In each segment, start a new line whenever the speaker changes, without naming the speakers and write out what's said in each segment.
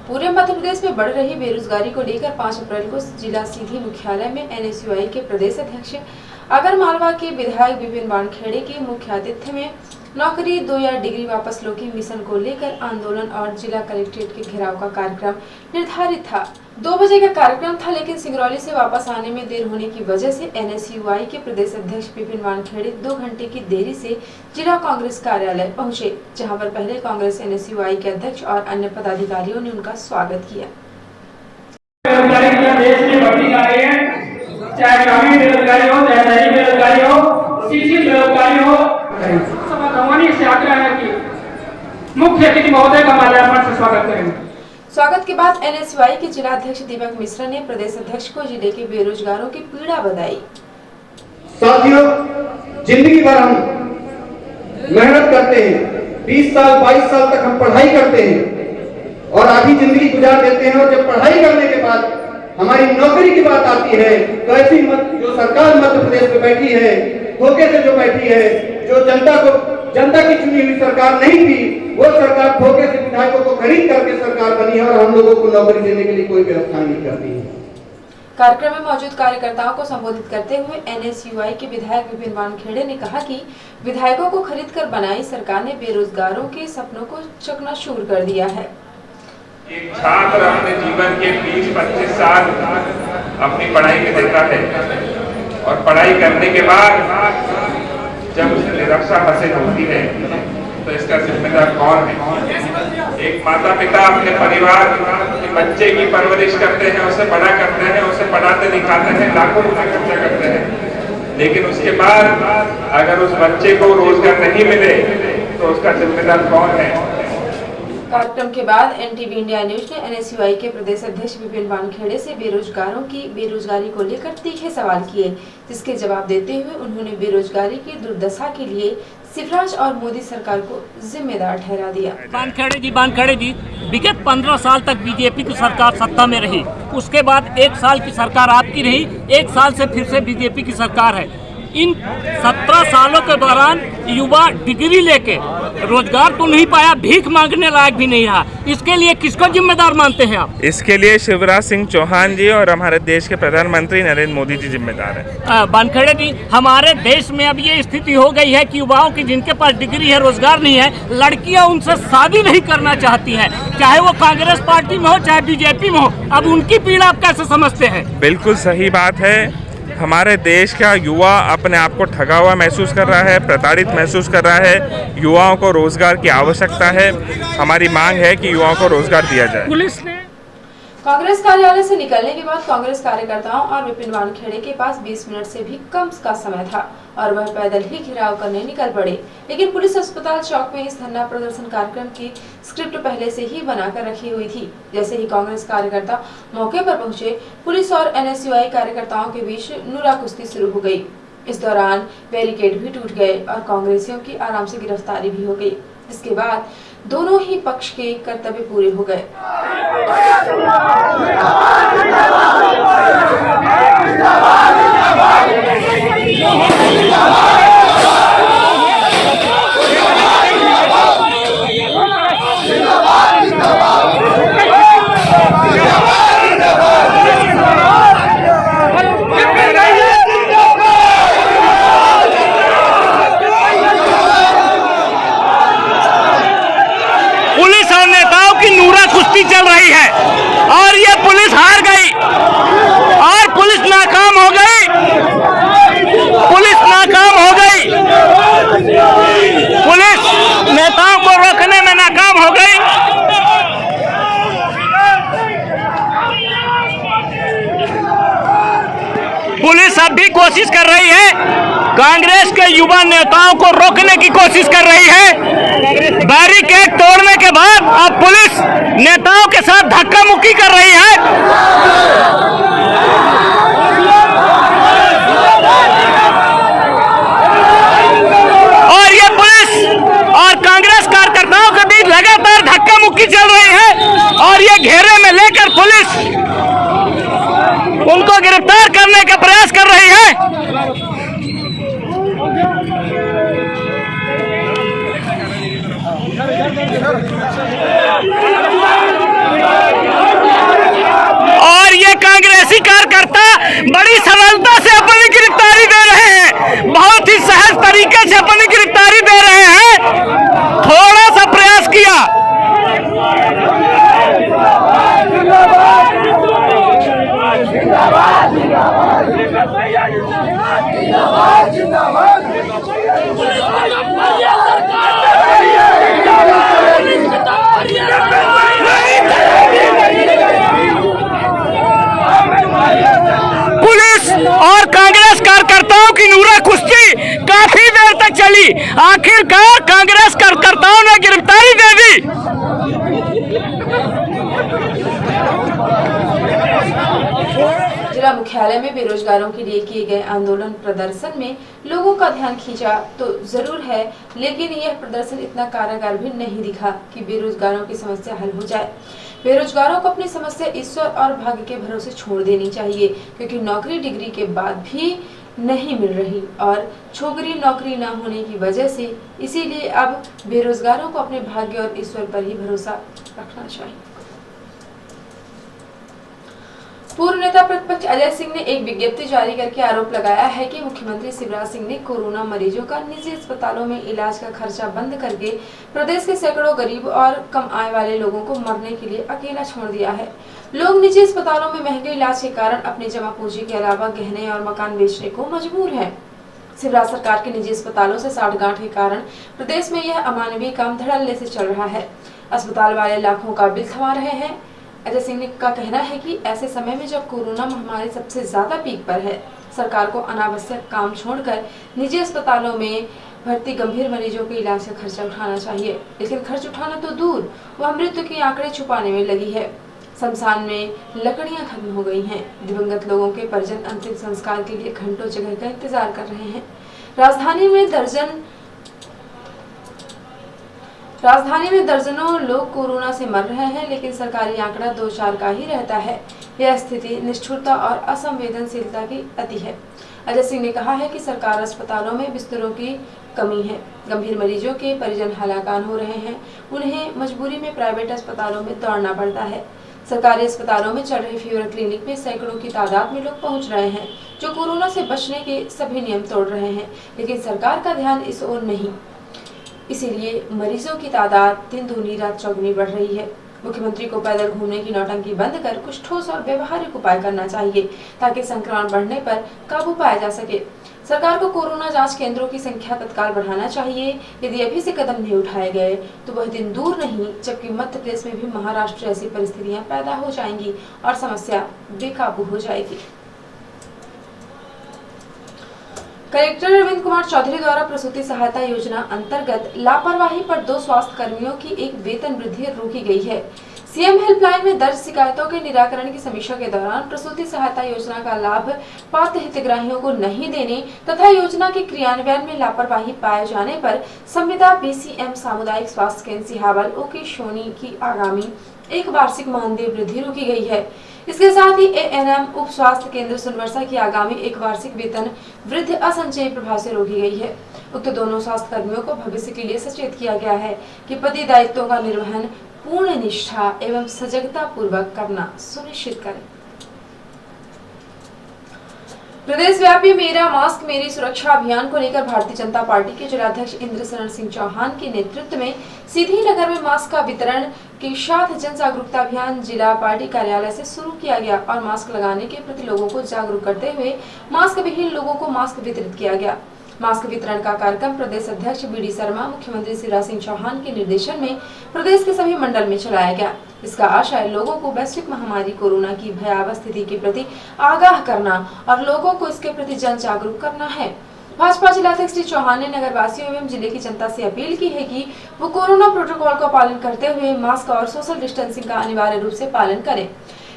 पूरे मध्य प्रदेश में बढ़ रही बेरोजगारी को लेकर 5 अप्रैल को जिला सीधी मुख्यालय में NSUI के प्रदेश अध्यक्ष आगर मालवा के विधायक विपिन वानखेड़े के मुख्य आतिथ्य में नौकरी 2 या डिग्री वापस लो के मिशन को लेकर आंदोलन और जिला कलेक्ट्रेट के घेराव का कार्यक्रम निर्धारित था। 2 बजे का कार्यक्रम था, लेकिन सिंगरौली से वापस आने में देर होने की वजह से NSUI के प्रदेश अध्यक्ष विपिन वानखेड़े 2 घंटे की देरी से जिला कांग्रेस कार्यालय पहुंचे, जहां पर पहले कांग्रेस NSUI के अध्यक्ष और अन्य पदाधिकारियों ने उनका स्वागत किया।
चाहे ग्रामीण बेरोजगारी हो, चाहे शहरी बेरोजगारी हो, शिक्षित बेरोजगारी हो, से आग्रह है कि मुख्य अतिथि महोदय का माल्यार्पण से स्वागत करेंगे।
स्वागत के बाद NSUI के जिला अध्यक्ष दीपक मिश्रा ने प्रदेश अध्यक्ष को जिले के बेरोजगारों की पीड़ा बताई।
साथियों, जिंदगी भर हम मेहनत करते हैं, 20 साल 22 साल तक हम पढ़ाई करते हैं और आधी जिंदगी गुजार देते हैं, और जब पढ़ाई करने के बाद हमारी नौकरी की बात आती है तो ऐसी जो सरकार मध्य प्रदेश में बैठी है, धोखे से जो बैठी है, जो जनता की चुनी हुई सरकार नहीं थी, वो सरकार धोखे से विधायकों को खरीद करके सरकार बनी है और हम लोगों को नौकरी देने के लिए कोई व्यवस्था नहीं करती है।
कार्यक्रम में मौजूद कार्यकर्ताओं को संबोधित करते हुए NSUI के विधायक विपिन वानखेड़े ने कहा कि विधायकों को खरीद कर बनाई सरकार ने बेरोजगारों के सपनों को चकनाचूर कर दिया है।
एक छात्र अपने जीवन के 20-25 साल अपनी पढ़ाई में देता है और पढ़ाई करने के बाद जब उसे निराशा हासिल होती है तो इसका जिम्मेदार कौन है? एक माता पिता अपने परिवार के बच्चे की परवरिश करते हैं, उसे बड़ा करते हैं, उसे पढ़ाते लिखाते हैं, लाखों रुपए खर्चा करते हैं, लेकिन उसके बाद अगर उस बच्चे को रोजगार नहीं मिले तो उसका जिम्मेदार कौन है?
कार्यक्रम के बाद NTV इंडिया न्यूज ने NSUI के प्रदेश अध्यक्ष विपिन वानखेड़े से बेरोजगारों की बेरोजगारी को लेकर तीखे सवाल किए, जिसके जवाब देते हुए उन्होंने बेरोजगारी की दुर्दशा के लिए शिवराज और मोदी सरकार को जिम्मेदार ठहरा दिया।
वानखेड़े जी विगत 15 साल तक बीजेपी की सरकार सत्ता में रही, उसके बाद 1 साल की सरकार आपकी रही, 1 साल से फिर से बीजेपी की सरकार है। इन 17 सालों के दौरान युवा डिग्री लेके रोजगार तो नहीं पाया, भीख मांगने लायक भी नहीं रहा। इसके लिए किसको जिम्मेदार मानते हैं आप?
इसके लिए शिवराज सिंह चौहान जी और हमारे देश के प्रधानमंत्री नरेंद्र मोदी जी जिम्मेदार हैं।
वानखेड़े जी, हमारे देश में अब ये स्थिति हो गई है कि युवाओं की जिनके पास डिग्री है, रोजगार नहीं है, लड़कियां उनसे शादी नहीं करना चाहती है, चाहे वो कांग्रेस पार्टी में हो चाहे बीजेपी में हो। अब उनकी पीड़ा आप कैसे समझते हैं?
बिल्कुल सही बात है। हमारे देश का युवा अपने आप को ठगा हुआ महसूस कर रहा है, प्रताड़ित महसूस कर रहा है। युवाओं को रोजगार की आवश्यकता है। हमारी मांग है कि युवाओं को रोजगार दिया जाए।
पुलिस ने
कांग्रेस कार्यालय से निकलने के बाद कांग्रेस कार्यकर्ताओं और विपिन वानखेड़े के पास 20 मिनट से भी कम का समय था और वह पैदल ही घेराव करने निकल पड़े, लेकिन पुलिस अस्पताल चौक में इस धरना प्रदर्शन कार्यक्रम की स्क्रिप्ट पहले से ही बनाकर रखी हुई थी। जैसे ही कांग्रेस कार्यकर्ता मौके पर पहुंचे, पुलिस और NSUI कार्यकर्ताओं के बीच नूरा कुश्ती शुरू हो गई। इस दौरान बैरिकेड भी टूट गए और कांग्रेसियों की आराम से गिरफ्तारी भी हो गई। इसके बाद दोनों ही पक्ष के कर्तव्य पूरे हो गए।
कुश्ती चल रही है और ये पुलिस हार गई और पुलिस नाकाम हो गई। पुलिस नाकाम हो गई। पुलिस नेताओं को रोकने में नाकाम हो गई। पुलिस अब भी कोशिश कर रही है, कांग्रेस के युवा नेताओं को रोकने की कोशिश कर रही है। बैरिकेड तोड़ने के बाद अब पुलिस नेताओं के साथ धक्का मुक्की कर रही है। और ये पुलिस और कांग्रेस कार्यकर्ताओं के बीच लगातार धक्का मुक्की चल रही है और ये घेरे में लेकर पुलिस उनको गिरफ्तार करने का प्रयास कर रही है। बड़ी सरलता से अपनी गिरफ्तारी दे रहे हैं, बहुत ही सहज तरीके से अपनी गिरफ्तारी दे रहे हैं। थोड़ा सा प्रयास किया। पुलिस और कांग्रेस कार्यकर्ताओं की नूरा कुश्ती काफी देर तक चली। आखिरकार कांग्रेस कार्यकर्ताओं ने गिरफ्तारी दे दी।
जिला मुख्यालय में बेरोजगारों के लिए किए गए आंदोलन प्रदर्शन में लोगों का ध्यान खींचा तो जरूर है, लेकिन यह प्रदर्शन इतना कारगर भी नहीं दिखा कि बेरोजगारों की समस्या हल हो जाए। बेरोजगारों को अपनी समस्या ईश्वर और भाग्य के भरोसे छोड़ देनी चाहिए, क्योंकि नौकरी डिग्री के बाद भी नहीं मिल रही और छोकरी नौकरी न होने की वजह से, इसीलिए अब बेरोजगारों को अपने भाग्य और ईश्वर पर ही भरोसा रखना चाहिए। पूर्व नेता प्रतिपक्ष अजय सिंह ने एक विज्ञप्ति जारी करके आरोप लगाया है कि मुख्यमंत्री शिवराज सिंह ने कोरोना मरीजों का निजी अस्पतालों में इलाज का खर्चा बंद करके प्रदेश के सैकड़ों गरीब और कम आय वाले लोगों को मरने के लिए अकेला छोड़ दिया है। लोग निजी अस्पतालों में महंगे इलाज के कारण अपनी जमा पूंजी के अलावा गहने और मकान बेचने को मजबूर है। शिवराज सरकार के निजी अस्पतालों से साठगांठ के कारण प्रदेश में यह अमानवीय काम धड़ल्ले से चल रहा है। अस्पताल वाले लाखों का बिल थमा रहे हैं। अजय सिंह का कहना है कि ऐसे समय में जब कोरोना महामारी सबसे ज्यादा पीक पर है, सरकार को अनावश्यक काम छोड़कर निजी अस्पतालों में भर्ती गंभीर मरीजों के इलाज का खर्चा उठाना चाहिए। लेकिन खर्च उठाना तो दूर, वह मृत्यु के आंकड़े छुपाने में लगी है। शमशान में लकड़ियां खत्म हो गई हैं। दिवंगत लोगों के परिजन अंतिम संस्कार के लिए घंटों जगह का इंतजार कर रहे हैं। राजधानी में दर्जनों लोग कोरोना से मर रहे हैं, लेकिन सरकारी आंकड़ा 2-4 का ही रहता है। यह स्थिति निष्ठुरता और असंवेदनशीलता की अति है। अजय सिंह ने कहा है कि सरकार अस्पतालों में बिस्तरों की कमी है। गंभीर मरीजों के परिजन हलाकान हो रहे हैं। उन्हें मजबूरी में प्राइवेट अस्पतालों में दौड़ना पड़ता है। सरकारी अस्पतालों में चल रहे फीवर क्लिनिक में सैकड़ों की तादाद में लोग पहुंच रहे हैं, जो कोरोना से बचने के सभी नियम तोड़ रहे हैं, लेकिन सरकार का ध्यान इस ओर नहीं। इसीलिए मरीजों की तादाद दिन दूनी रात चौगुनी बढ़ रही है। मुख्यमंत्री को पैदल घूमने की नौटंकी बंद कर कुछ ठोस और व्यवहारिक उपाय करना चाहिए, ताकि संक्रमण बढ़ने पर काबू पाया जा सके। सरकार को कोरोना जांच केंद्रों की संख्या तत्काल बढ़ाना चाहिए। यदि अभी से कदम नहीं उठाए गए तो वह दिन दूर नहीं जबकि मध्य प्रदेश में भी महाराष्ट्र जैसी परिस्थितियां पैदा हो जाएंगी और समस्या बेकाबू हो जाएगी। कलेक्टर रविंद्र कुमार चौधरी द्वारा प्रसूति सहायता योजना अंतर्गत लापरवाही पर 2 स्वास्थ्य कर्मियों की एक वेतन वृद्धि रोकी गई है। सीएम हेल्पलाइन में दर्ज शिकायतों के निराकरण की समीक्षा के दौरान प्रसूति सहायता योजना का लाभ पात्र हितग्राहियों को नहीं देने तथा योजना के क्रियान्वयन में लापरवाही पाए जाने पर संविदा बीसीएम सामुदायिक स्वास्थ्य केंद्र सिहावल ओके सोनी की आगामी एक वार्षिक मानदेय वृद्धि रोकी गई है। इसके साथ ही एएनएम उप स्वास्थ्य केंद्र सुनवर्षा की आगामी एक वार्षिक वेतन वृद्धि असंचयी प्रभाव से रोकी गई है। उक्त दोनों स्वास्थ्य कर्मियों को भविष्य के लिए सचेत किया गया है कि पति दायित्वों का निर्वहन पूर्ण निष्ठा एवं सजगता पूर्वक करना सुनिश्चित करें। प्रदेश व्यापी मेरा मास्क मेरी सुरक्षा अभियान को लेकर भारतीय जनता पार्टी के जिलाध्यक्ष इंद्रशरण सिंह चौहान के नेतृत्व में सीधी नगर में मास्क का वितरण के साथ जन जागरूकता अभियान जिला पार्टी कार्यालय से शुरू किया गया और मास्क लगाने के प्रति लोगों को जागरूक करते हुए मास्क विहीन लोगों को मास्क वितरित किया गया। मास्क वितरण का कार्यक्रम प्रदेश अध्यक्ष बीडी शर्मा मुख्यमंत्री शिवराज सिंह चौहान के निर्देशन में प्रदेश के सभी मंडल में चलाया गया। इसका आशय लोगों को वैश्विक महामारी कोरोना की भयावह स्थिति के प्रति आगाह करना और लोगों को इसके प्रति जन जागरूक करना है। भाजपा जिलाध्यक्ष श्री चौहान ने नगरवासियों एवं जिले की जनता से अपील की है कि वो कोरोना प्रोटोकॉल का पालन करते हुए मास्क और सोशल डिस्टेंसिंग का अनिवार्य रूप से पालन करें।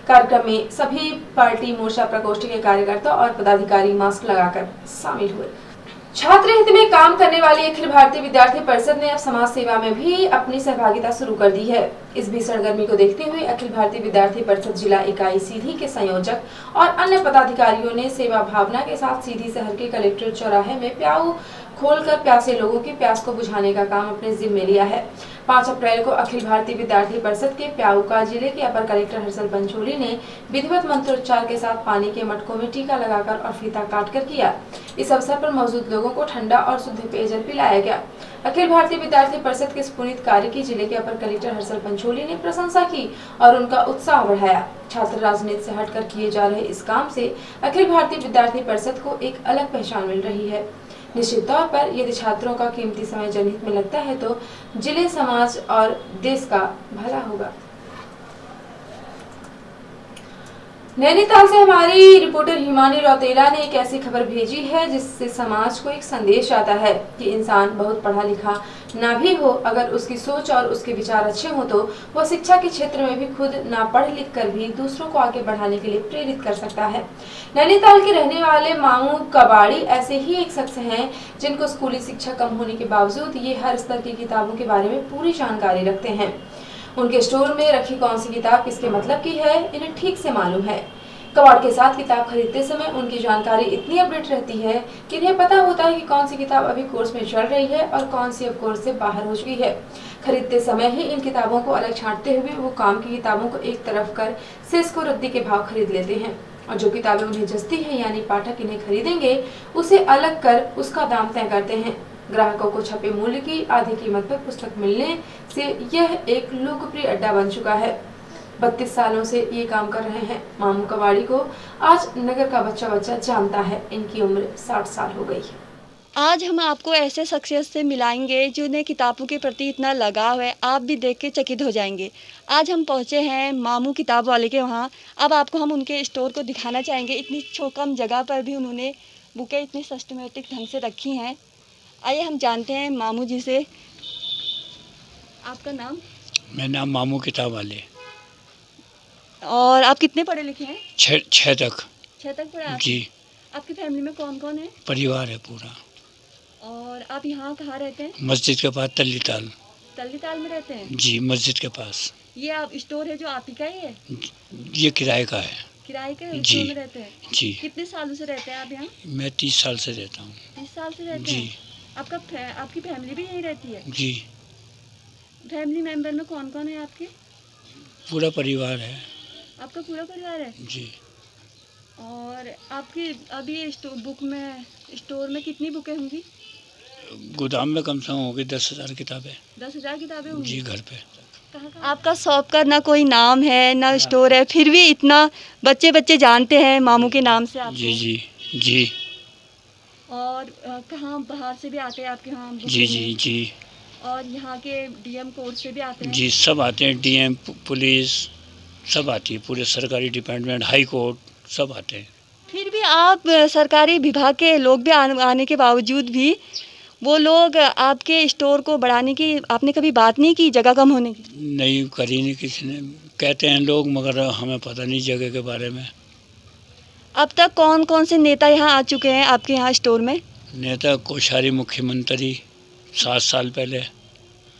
कार्यक्रम में सभी पार्टी मोर्चा प्रकोष्ठ के कार्यकर्ता और पदाधिकारी मास्क लगाकर शामिल हुए। छात्र हित में काम करने वाली अखिल भारतीय विद्यार्थी परिषद ने अब समाज सेवा में भी अपनी सहभागिता शुरू कर दी है। इस भीषण गर्मी को देखते हुए अखिल भारतीय विद्यार्थी परिषद जिला इकाई सीधी के संयोजक और अन्य पदाधिकारियों ने सेवा भावना के साथ सीधी शहर के कलेक्ट्रेट चौराहे में प्याऊ खोलकर प्यासे लोगों की प्यास को बुझाने का काम अपने जिम्मे लिया है। 5 अप्रैल को अखिल भारतीय विद्यार्थी परिषद के प्याऊका जिले के अपर कलेक्टर हर्षल पंचोली ने विधिवत मंत्रोच्चार के साथ पानी के मटकों में टीका लगाकर और फीता काटकर किया। इस अवसर पर मौजूद लोगों को ठंडा और शुद्ध पेयजल पिलाया गया। अखिल भारतीय विद्यार्थी परिषद के इस पुनीत कार्य की जिले के अपर कलेक्टर हर्षल पंचोली ने प्रशंसा की और उनका उत्साह बढ़ाया। छात्र राजनीति से हटकर किए जा रहे इस काम से अखिल भारतीय विद्यार्थी परिषद को एक अलग पहचान मिल रही है। निश्चित तौर पर यदि छात्रों का कीमती समय जनहित में लगता है तो जिले, समाज और देश का भला होगा। नैनीताल से हमारी रिपोर्टर हिमानी रौतेला ने एक ऐसी खबर भेजी है जिससे समाज को एक संदेश आता है कि इंसान बहुत पढ़ा लिखा ना भी हो, अगर उसकी सोच और उसके विचार अच्छे हो तो वह शिक्षा के क्षेत्र में भी खुद ना पढ़ लिख कर भी दूसरों को आगे बढ़ाने के लिए प्रेरित कर सकता है। नैनीताल के रहने वाले मामू कबाड़ी ऐसे ही एक शख्स हैं जिनको स्कूली शिक्षा कम होने के बावजूद ये हर स्तर की किताबों के बारे में पूरी जानकारी रखते हैं। उनके स्टोर में रखी कौन सी किताब किसके मतलब की है इन्हें ठीक से मालूम है। कबाड़ के साथ किताब खरीदते समय उनकी जानकारी इतनी अपडेट रहती है कि इन्हें पता होता है कि कौन सी किताब अभी कोर्स में चल रही है और कौन सी अब कोर्स से बाहर हो चुकी है। खरीदते समय ही इन किताबों को अलग छांटते हुए वो काम की किताबों को एक तरफ कर शेष को रद्दी के भाव खरीद लेते हैं और जो किताबें उन्हें जचती है यानी पाठक इन्हें खरीदेंगे उसे अलग कर उसका दाम तय करते हैं। ग्राहकों को छपे मूल्य की आधी कीमत पर पुस्तक मिलने से यह एक लोकप्रिय अड्डा बन चुका है। 32 सालों से ये काम कर रहे हैं मामू कबाड़ी को आज नगर का बच्चा जानता है। इनकी उम्र 60 साल हो गई है।
आज हम आपको ऐसे शख्सियत से मिलाएंगे जिन्हें किताबों के प्रति इतना लगाव है, आप भी देख के चकित हो जाएंगे। आज हम पहुंचे हैं मामू किताब वाले के वहां। अब आपको हम उनके स्टोर को दिखाना चाहेंगे। इतनी कम जगह पर भी उन्होंने बुकें इतनी सिस्टमेटिक ढंग से रखी हैं। आइए हम जानते हैं मामू जी से। आपका नाम?
मेरा नाम मामू किताब वाले।
और आप कितने पढ़े लिखे हैं?
6 तक।
6 तक पढ़े आप?
जी।
आपकी फैमिली में कौन कौन है?
परिवार है पूरा।
और आप यहाँ कहाँ रहते हैं?
मस्जिद के पास तल्लीताल।
तल्लीताल में रहते हैं?
जी, मस्जिद के पास।
ये आप स्टोर है जो आप ही का ही है?
ये किराए का है।
किराए का है?
जी।
स्टोर में रहते हैं?
जी।
कितने सालों से रहते हैं आप यहाँ?
मैं 30 साल से रहता हूँ।
30 साल से रहते
जी।
हैं? आपकी फैमिली भी यहीं रहती है?
जी।
फैमिली मेंबर में कौन कौन है आपके?
पूरा परिवार है।
आपका पूरा परिवार है?
जी।
और आपकी अभी स्टोर में कितनी बुकें होंगी?
गोदाम में कम से कम होगी 10,000 किताबें।
10,000 किताबें होंगी?
जी, घर पे।
आपका शॉप का ना कोई नाम है ना स्टोर है, फिर भी इतना बच्चे जानते हैं मामू के नाम से आपको?
जी जी जी।
और कहाँ बाहर से भी आते हैं आपके यहाँ?
जी जी जी।
और यहाँ के डीएम कोर्ट से भी आते हैं?
जी, सब आते हैं। डीएम, पुलिस सब आती है। पूरे सरकारी डिपार्टमेंट, हाई कोर्ट सब आते हैं।
फिर भी आप सरकारी विभाग के लोग भी आने के बावजूद भी वो लोग आपके स्टोर को बढ़ाने की आपने कभी बात नहीं की, जगह कम होने की?
नहीं करी, नहीं किसी ने। कहते हैं लोग, मगर हमें पता नहीं जगह के बारे में।
अब तक कौन कौन से नेता यहाँ आ चुके हैं आपके यहाँ स्टोर में?
नेता कोश्यारी मुख्यमंत्री 7 साल पहले।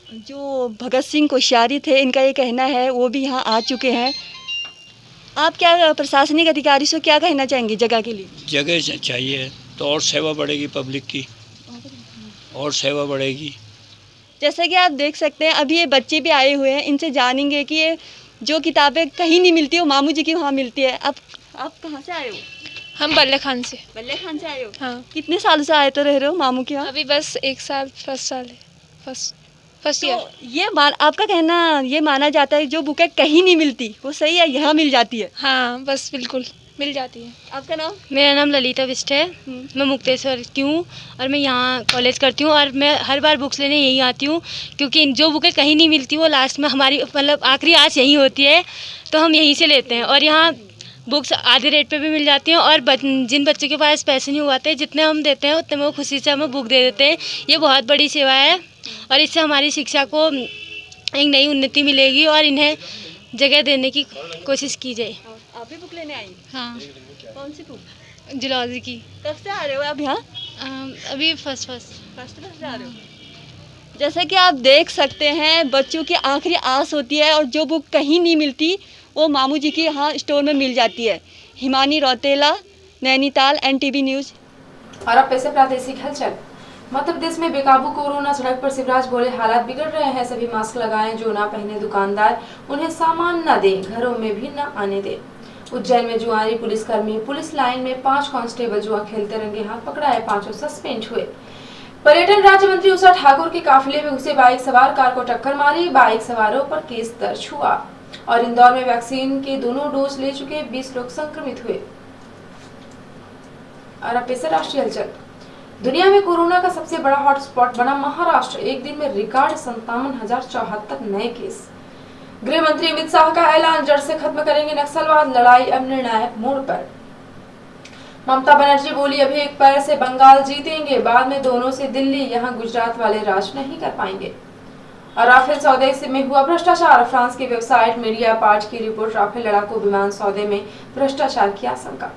जो भगत सिंह कोश्यारी थे, इनका ये कहना है वो भी यहाँ आ चुके हैं। आप क्या प्रशासनिक अधिकारी से क्या कहना चाहेंगे जगह के लिए?
जगह चाहिए तो और सेवा बढ़ेगी पब्लिक की, और सेवा बढ़ेगी।
जैसा कि आप देख सकते हैं अभी ये बच्चे भी आए हुए हैं, इनसे जानेंगे कि ये जो किताबें कहीं नहीं मिलती वो मामू जी की वहाँ मिलती है। आप कहाँ से आए हो?
हम बल्ले खान से।
बल्ले खान से आए हो?
हाँ।
कितने साल से आए तो रह रहे हो मामू के यहाँ?
अभी बस 1 साल, फर्स्ट साल है, फर्स्ट ईयर।
तो ये आपका कहना ये माना जाता है जो बुकें कहीं नहीं मिलती वो सही है, यहाँ मिल जाती है?
हाँ, बस बिल्कुल मिल जाती है।
आपका नाम?
मेरा नाम ललिता बिष्ट है। मैं मुक्तेश्वर की हूँ और मैं यहाँ कॉलेज करती हूँ और मैं हर बार बुक्स लेने यहीं आती हूँ क्योंकि जो बुकें कहीं नहीं मिलती वो लास्ट में हमारी मतलब आखिरी आस यहीं होती है, तो हम यहीं से लेते हैं। और यहाँ बुक्स आधे रेट पे भी मिल जाती हैं और जिन बच्चों के पास पैसे नहीं हुआते जितने हम देते हैं उतने में वो खुशी से हमें बुक दे देते हैं। ये बहुत बड़ी सेवा है और इससे हमारी शिक्षा को एक नई उन्नति मिलेगी और इन्हें जगह देने की कोशिश की जाए।
आप भी बुक लेने आई?
हाँ।
कौन सी बुक?
जूलॉजी की।
कब से आ रहे हो आप यहाँ?
अभी फर्स्ट
से आ रहे हो। जैसा कि आप देख सकते हैं बच्चों की आखिरी आस होती है और जो बुक कहीं नहीं मिलती वो मामू जी के यहाँ स्टोर में मिल जाती है। Himani Rautela, Nainital, NTV news.
और अब पैसे प्रादेशिक हलचल। मध्य प्रदेश में बेकाबू कोरोना, सड़क पर शिवराज बोले हालात बिगड़ रहे हैं, सभी मास्क लगाएं, जो ना पहने दुकानदार उन्हें सामान न दें, घरों में भी न आने दें। उज्जैन में जुआरी पुलिसकर्मी, पुलिस लाइन में 5 कांस्टेबल जुआ खेलते रंगे हाथ पकड़ाए, 5 सस्पेंड हुए। पर्यटन राज्य मंत्री उषा ठाकुर के काफिले में घुसे बाइक सवार कार को टक्कर मारी, बाइक सवारों पर केस दर्ज हुआ। और इंदौर में वैक्सीन के दोनों डोज ले चुके 20 लोग संक्रमित हुए। और अब पेश है राष्ट्रीय हलचल। दुनिया में कोरोना का सबसे बड़ा हॉटस्पॉट बना महाराष्ट्र, एक दिन में रिकॉर्ड 57,074 नए केस। गृह मंत्री अमित शाह का ऐलान, जड़ से खत्म करेंगे नक्सलवाद, लड़ाई अब निर्णायक मोड़ पर। ममता बनर्जी बोली, अभी एक पैर से बंगाल जीतेंगे, बाद में दोनों से दिल्ली, यहां गुजरात वाले राज नहीं कर पाएंगे। और राफेल सौदे में हुआ भ्रष्टाचार, फ्रांस की वेबसाइट मीडिया पार्ट की रिपोर्ट, राफेल लड़ाकू विमान सौदे में भ्रष्टाचार की आशंका।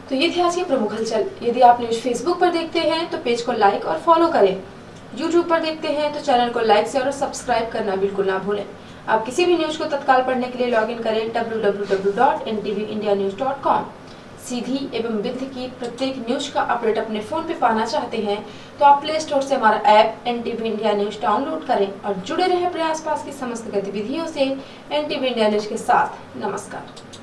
तो ये थी आज की प्रमुख हलचल। यदि आप न्यूज फेसबुक पर देखते हैं तो पेज को लाइक और फॉलो करें, यूट्यूब पर देखते हैं तो चैनल को लाइक से और सब्सक्राइब करना बिल्कुल ना भूलें। आप किसी भी न्यूज को तत्काल पढ़ने के लिए लॉगिन करें www.ntvindianews.com। सीधी एवं विधि की प्रत्येक न्यूज का अपडेट अपने फोन पे पाना चाहते हैं तो आप प्ले स्टोर से हमारा app NTV India news download करें और जुड़े रहें अपने आसपास की समस्त गतिविधियों से NTV इंडिया न्यूज के साथ। नमस्कार।